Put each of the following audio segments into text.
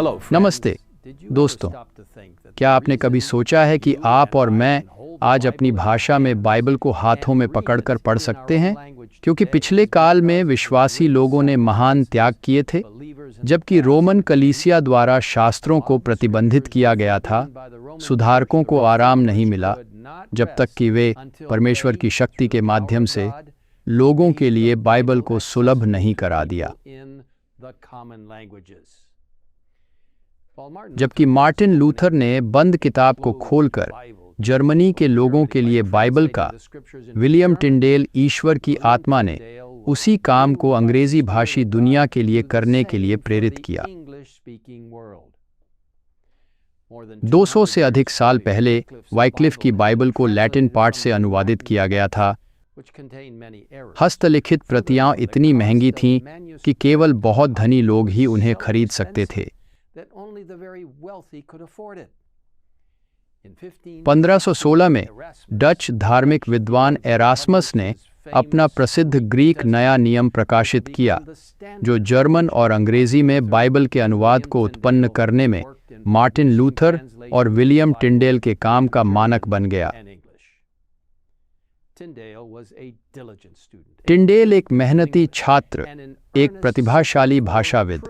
नमस्ते दोस्तों, क्या आपने कभी सोचा है कि आप और मैं आज अपनी भाषा में बाइबल को हाथों में पकड़कर पढ़ सकते हैं? क्योंकि पिछले काल में विश्वासी लोगों ने महान त्याग किए थे, जबकि रोमन कलीसिया द्वारा शास्त्रों को प्रतिबंधित किया गया था। सुधारकों को आराम नहीं मिला जब तक कि वे परमेश्वर की शक्ति के माध्यम से लोगों के लिए बाइबल को सुलभ नहीं करा दिया। जबकि मार्टिन लूथर ने बंद किताब को खोलकर जर्मनी के लोगों के लिए बाइबल का, विलियम टिंडेल ईश्वर की आत्मा ने उसी काम को अंग्रेजी भाषी दुनिया के लिए करने के लिए प्रेरित किया। 200 से अधिक साल पहले वाइक्लिफ की बाइबल को लैटिन पाठ से अनुवादित किया गया था। हस्तलिखित प्रतियां इतनी महंगी थीं कि केवल बहुत धनी लोग ही उन्हें खरीद सकते थे। 1516 में डच धार्मिक विद्वान एरास्मस ने अपना प्रसिद्ध ग्रीक नया नियम प्रकाशित किया, जो जर्मन और अंग्रेजी में बाइबल के अनुवाद को उत्पन्न करने में मार्टिन लूथर और विलियम टिंडेल के काम का मानक बन गया। टिंडेल एक मेहनती छात्र, एक प्रतिभाशाली भाषाविद।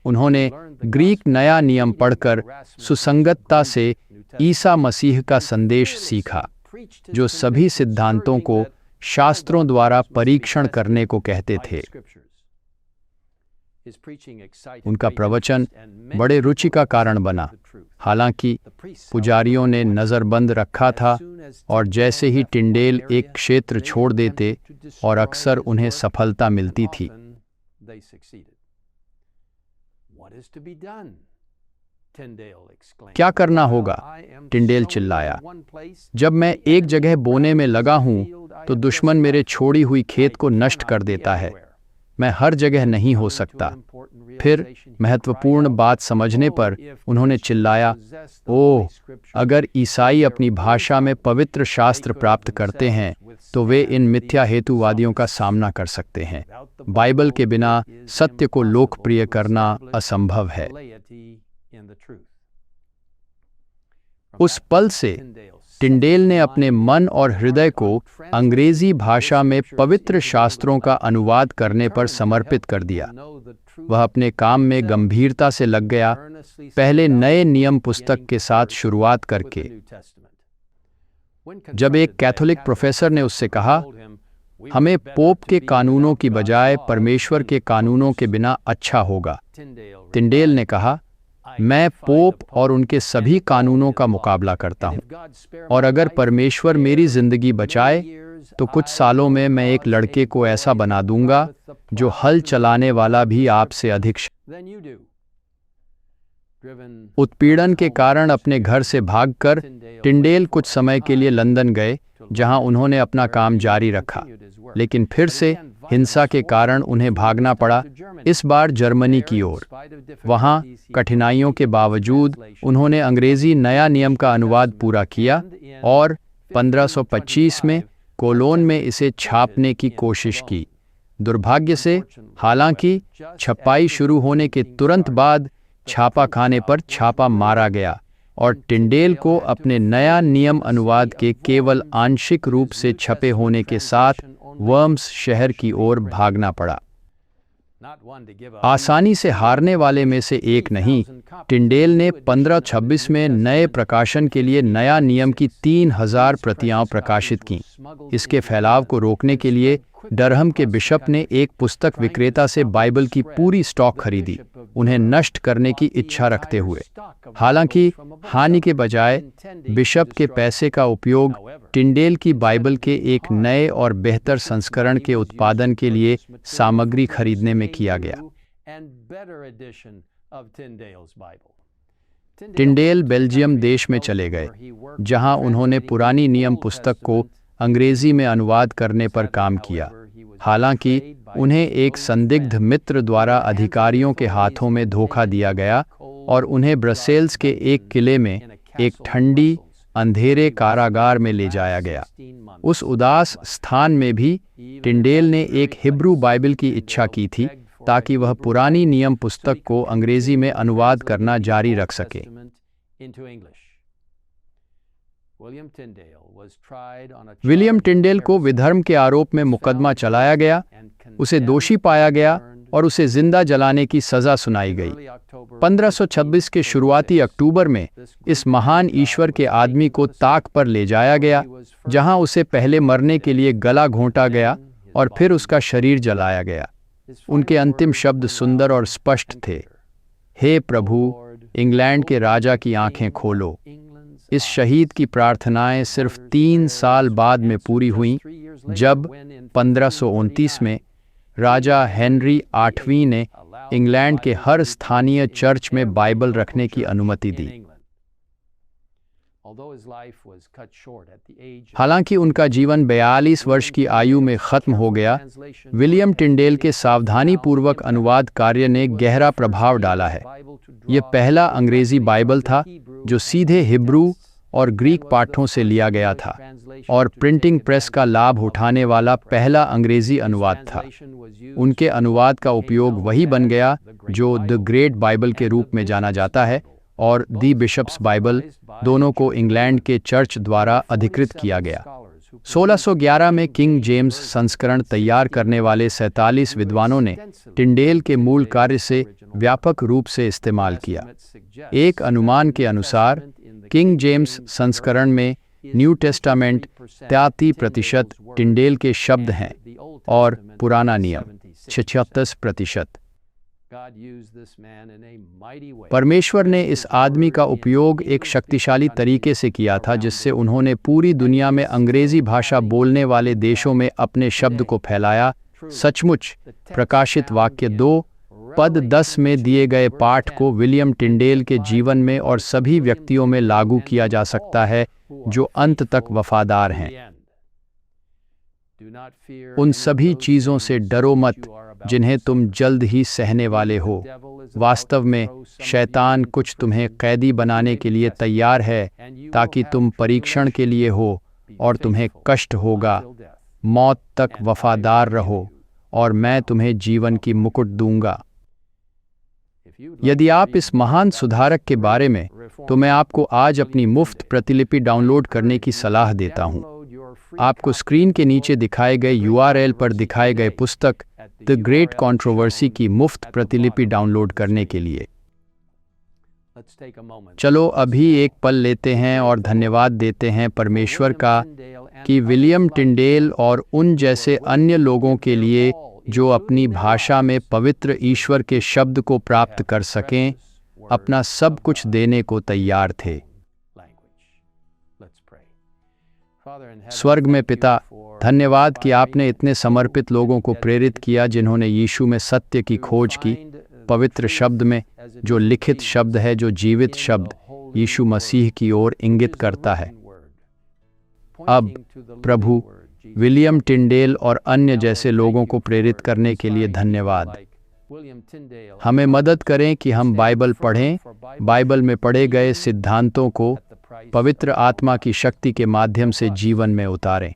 उन्होंने ग्रीक नया नियम पढ़कर सुसंगतता से ईसा मसीह का संदेश सीखा, जो सभी सिद्धांतों को शास्त्रों द्वारा परीक्षण करने को कहते थे। उनका प्रवचन बड़े रुचि का कारण बना। हालांकि पुजारियों ने नज़रबंद रखा था और जैसे ही टिंडेल एक क्षेत्र छोड़ देते और अक्सर उन्हें सफलता मिलती थी। क्या करना होगा? टिंडेल चिल्लाया। जब मैं एक जगह बोने में लगा हूं तो दुश्मन मेरे छोड़ी हुई खेत को नष्ट कर देता है। मैं हर जगह नहीं हो सकता। फिर महत्वपूर्ण बात समझने पर उन्होंने चिल्लाया, ओह, अगर ईसाई अपनी भाषा में पवित्र शास्त्र प्राप्त करते हैं तो वे इन मिथ्या हेतुवादियों का सामना कर सकते हैं। बाइबल के बिना सत्य को लोकप्रिय करना असंभव है। उस पल से टिंडेल ने अपने मन और हृदय को अंग्रेजी भाषा में पवित्र शास्त्रों का अनुवाद करने पर समर्पित कर दिया। वह अपने काम में गंभीरता से लग गया, पहले नए नियम पुस्तक के साथ शुरुआत करके। जब एक कैथोलिक प्रोफेसर ने उससे कहा, हमें पोप के कानूनों की बजाय परमेश्वर के कानूनों के बिना अच्छा होगा, टिंडेल ने कहा, मैं पोप और उनके सभी कानूनों का मुकाबला करता हूं, और अगर परमेश्वर मेरी जिंदगी बचाए तो कुछ सालों में मैं एक लड़के को ऐसा बना दूंगा जो हल चलाने वाला भी आपसे अधिक। उत्पीड़न के कारण अपने घर से भागकर टिंडेल कुछ समय के लिए लंदन गए, जहां उन्होंने अपना काम जारी रखा, लेकिन फिर से हिंसा के कारण उन्हें भागना पड़ा, इस बार जर्मनी की ओर। वहां कठिनाइयों के बावजूद उन्होंने अंग्रेजी नया नियम का अनुवाद पूरा किया और 1525 में कोलोन में इसे छापने की कोशिश की। दुर्भाग्य से, हालांकि छपाई शुरू होने के तुरंत बाद छापाखाने पर छापा मारा गया और टिंडेल को अपने नया नियम अनुवाद के केवल आंशिक रूप से छपे होने के साथ वर्म्स शहर की ओर भागना पड़ा। आसानी से हारने वाले में से एक नहीं, टिंडेल ने 1526 में नए प्रकाशन के लिए नया नियम की 3000 प्रतियां प्रकाशित कीं। इसके फैलाव को रोकने के लिए डरहम के बिशप ने एक पुस्तक विक्रेता से बाइबल की पूरी स्टॉक खरीदी, उन्हें नष्ट करने की इच्छा रखते हुए। हालांकि हानि के बजाय बिशप के पैसे का उपयोग टिंडेल की बाइबल के एक नए और बेहतर संस्करण के उत्पादन के लिए सामग्री खरीदने में किया गया। टिंडेल बेल्जियम देश में चले गए, जहां उन्होंने पुरानी नियम पुस्तक को अंग्रेजी में अनुवाद करने पर काम किया। हालांकि उन्हें एक संदिग्ध मित्र द्वारा अधिकारियों के हाथों में धोखा दिया गया और उन्हें ब्रसेल्स के एक किले में एक ठंडी अंधेरे कारागार में ले जाया गया। उस उदास स्थान में भी टिंडेल ने एक हिब्रू बाइबल की इच्छा की थी, ताकि वह पुरानी नियम पुस्तक को अंग्रेजी में अनुवाद करना जारी रख सके। विलियम टिंडेल को विधर्म के आरोप में मुकदमा चलाया गया, उसे दोषी पाया गया और उसे जिंदा जलाने की सजा सुनाई गई। 1526 के शुरुआती अक्टूबर में इस महान ईश्वर के आदमी को ताक पर ले जाया गया, जहां उसे पहले मरने के लिए गला घोंटा गया और फिर उसका शरीर जलाया गया। उनके अंतिम शब्द सुंदर और स्पष्ट थे, हे प्रभु, इंग्लैंड के राजा की आंखें खोलो। इस शहीद की प्रार्थनाएं सिर्फ 3 साल बाद में पूरी हुईं, जब 1529 में राजा हेनरी 8वीं ने इंग्लैंड के हर स्थानीय चर्च में बाइबल रखने की अनुमति दी। हालांकि उनका जीवन 42 वर्ष की आयु में खत्म हो गया, विलियम टिंडेल के सावधानीपूर्वक अनुवाद कार्य ने गहरा प्रभाव डाला है। यह पहला अंग्रेजी बाइबल था जो सीधे हिब्रू और ग्रीक पाठों से लिया गया था और प्रिंटिंग प्रेस का लाभ उठाने वाला पहला अंग्रेजी अनुवाद था। उनके अनुवाद का उपयोग वही बन गया जो द ग्रेट बाइबल के रूप में जाना जाता है और दी बिशप्स बाइबल, दोनों को इंग्लैंड के चर्च द्वारा अधिकृत किया गया। 1611 में किंग जेम्स संस्करण तैयार करने वाले 47 विद्वानों ने टिंडेल के मूल कार्य से व्यापक रूप से इस्तेमाल किया। एक अनुमान के अनुसार किंग जेम्स संस्करण में न्यू टेस्टामेंट 33% टिंडेल के शब्द हैं और पुराना नियम 76%। परमेश्वर ने इस आदमी का उपयोग एक शक्तिशाली तरीके से किया था, जिससे उन्होंने पूरी दुनिया में अंग्रेजी भाषा बोलने वाले देशों में अपने शब्द को फैलाया। सचमुच, प्रकाशित वाक्य 2:10 में दिए गए पाठ को विलियम टिंडेल के जीवन में और सभी व्यक्तियों में लागू किया जा सकता है जो अंत तक वफादार हैं। उन सभी चीज़ों से डरो मत जिन्हें तुम जल्द ही सहने वाले हो। वास्तव में शैतान कुछ तुम्हें कैदी बनाने के लिए तैयार है ताकि तुम परीक्षण के लिए हो और तुम्हें कष्ट होगा। मौत तक वफादार रहो और मैं तुम्हें जीवन की मुकुट दूंगा। यदि आप इस महान सुधारक के बारे में, तो मैं आपको आज अपनी मुफ्त प्रतिलिपि डाउनलोड करने की सलाह देता हूं। आपको स्क्रीन के नीचे दिखाए गए URL पर दिखाए गए पुस्तक द ग्रेट कंट्रोवर्सी की मुफ्त प्रतिलिपि डाउनलोड करने के लिए। चलो अभी एक पल लेते हैं और धन्यवाद देते हैं परमेश्वर का कि विलियम टिंडेल और उन जैसे अन्य लोगों के लिए जो अपनी भाषा में पवित्र ईश्वर के शब्द को प्राप्त कर सकें, अपना सब कुछ देने को तैयार थे। स्वर्ग में पिता, धन्यवाद कि आपने इतने समर्पित लोगों को प्रेरित किया जिन्होंने यीशु में सत्य की खोज की, पवित्र शब्द में, जो लिखित शब्द है, जो जीवित शब्द यीशु मसीह की ओर इंगित करता है। अब प्रभु, विलियम टिंडेल और अन्य जैसे लोगों को प्रेरित करने के लिए धन्यवाद। हमें मदद करें कि हम बाइबल पढ़ें, बाइबल में पढ़े गए सिद्धांतों को पवित्र आत्मा की शक्ति के माध्यम से जीवन में उतारें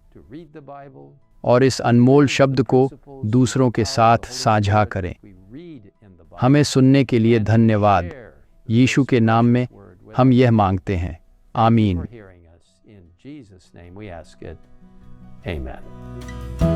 और इस अनमोल शब्द को दूसरों के साथ साझा करें। हमें सुनने के लिए धन्यवाद। यीशु के नाम में हम यह मांगते हैं, आमीन। Amen.